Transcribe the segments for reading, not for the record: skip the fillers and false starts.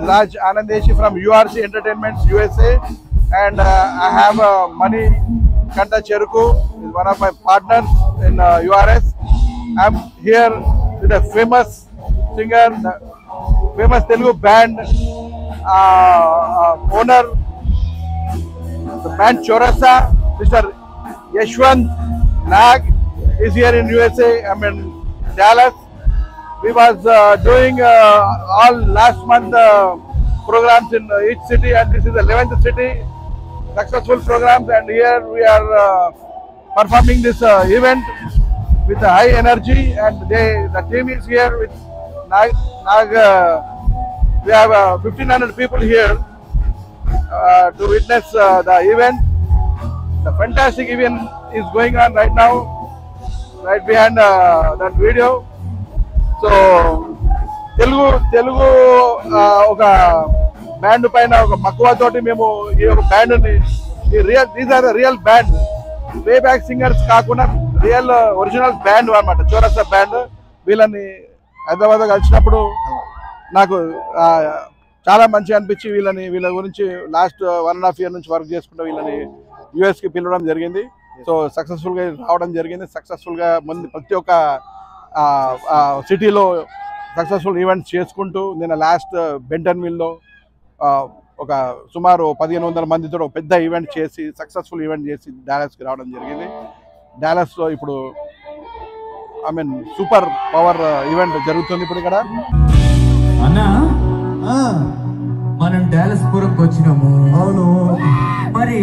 Raj Anandeshi from URC Entertainments USA, and I have Mani Kanta Cheruku, is one of my partners in URS. I'm here with a famous singer, famous Telugu band owner, the band Chaurasta, Mr. Yashwant Nag is here in USA. I'm in Dallas. We was doing all last month programs in each city, and this is the 11th city, successful programs, and here we are performing this event with a high energy, and the team is here with Nag. We have 1,500 people here to witness the event. The fantastic event is going on right now, right behind that video. So Telugu ఒక band పైన ఒక మక్కువతోటి మేము ఈ ఒక బ్యాండ్ని these are real band, way back singers కాకుండా real original band అన్నమాట, చౌరస్తా బ్యాండ్. వీళ్ళని హైదరాబాద్ కలిసినప్పుడు నాకు చాలా మంచిగా అనిపించి వీళ్ళ గురించి లాస్ట్ 1.5 year నుంచి వర్క్ చేసుకుంటూ వీళ్ళని యూఎస్కి పిలవడం జరిగింది. సో సక్సెస్ఫుల్గా రావడం జరిగింది. సక్సెస్ఫుల్గా ముందు ప్రతి ఒక్క సిటీలో సక్సెస్ఫుల్ ఈవెంట్స్ చేసుకుంటూ నేను లాస్ట్ బెంటన్విల్లో ఒక సుమారు 1,500 మందితో ఒక పెద్ద ఈవెంట్ చేసి సక్సెస్ఫుల్ ఈవెంట్ చేసి డాలస్కి రావడం జరిగింది. డాలస్లో ఇప్పుడు సూపర్ పవర్ ఈవెంట్ జరుగుతుంది ఇప్పుడు ఇక్కడ. అన్నా మనం డాలస్ పురంకి వచ్చినాము. అవును, మరి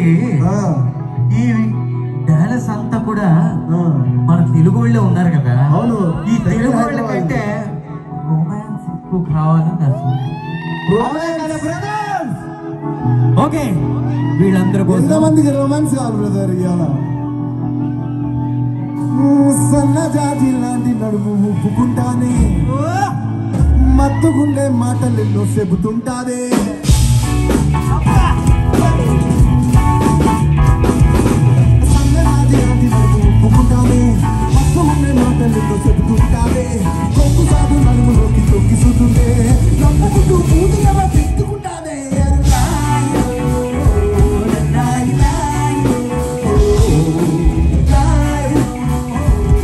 ఈ డాలస్ అంతా కూడా మన తెలుగు వాళ్ళే ఉన్నారు కదా. అవును, ఈ తెలుగు వాళ్ళకంటే రొమాన్స్ ఎక్కువ కావాలని ఓకే, వీళ్ళందరూ ఎంతమందికి రొమాన్స్ కావాలి బ్రదర్? ఇవాళ సన్న జాతి లాంటి నడుము ఉప్పుకుంటానే, మత్తుగుండే మాటలు ఎన్నో చెబుతుంటాదే.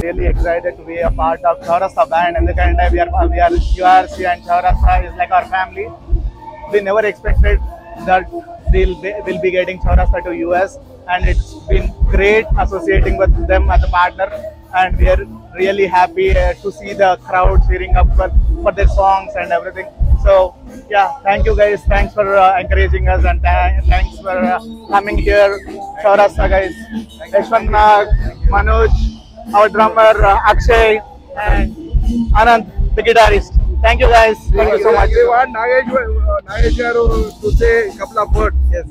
Really excited to be a part of Chaurasta band, and we are URC, and Chaurasta is like our family. We never expected that they'll be getting Chaurasta to US, and it's been great associating with them as a partner, and we are really happy to see the crowd cheering up for their songs and everything. So yeah, thank you guys, thanks for encouraging us, and thanks for coming here. Chaurasta guys, Yashwant Nag, Manoj, our drummer Akshay, and Anand, the guitarist. Thank you guys. Thank you so much. We want Nagesh garu to say a couple of words. Yes.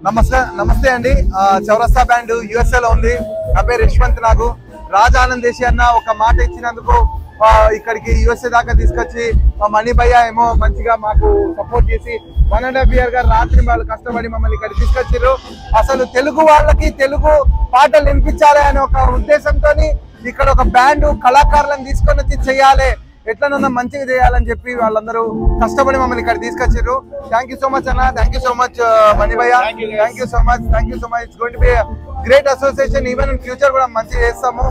నమస్తే అండి. చౌరస్తా band USA లో ఉంది. నా పేరు యశ్వంత్ నాగు. రాజ్ ఆనందేశి అన్న ఒక మాట ఇచ్చినందుకు ఇక్కడికి USA దాకా తీసుకొచ్చి మనీ భయ్య ఏమో మంచిగా మాకు సపోర్ట్ చేసి 1.5 year గా రాత్రి వాళ్ళు కష్టపడి మమ్మల్ని ఇక్కడ తీసుకొచ్చారు. అసలు తెలుగు వాళ్ళకి తెలుగు పాటలు వినిపించాలి అనే ఒక ఉద్దేశంతో ఇక్కడ ఒక బ్యాండ్ కళాకారులను తీసుకొని వచ్చి చేయాలి, ఎట్లనన్నా మంచిగా చేయాలని చెప్పి వాళ్ళందరూ కష్టపడి మమ్మల్ని ఇక్కడ తీసుకొచ్చారు. థ్యాంక్ యూ సో మచ్ అన్న, thank you so much Mani భయ్య, thank you so much, thank you so much. It's going to be great association. Even in future కూడా మంచిగా చేస్తాము.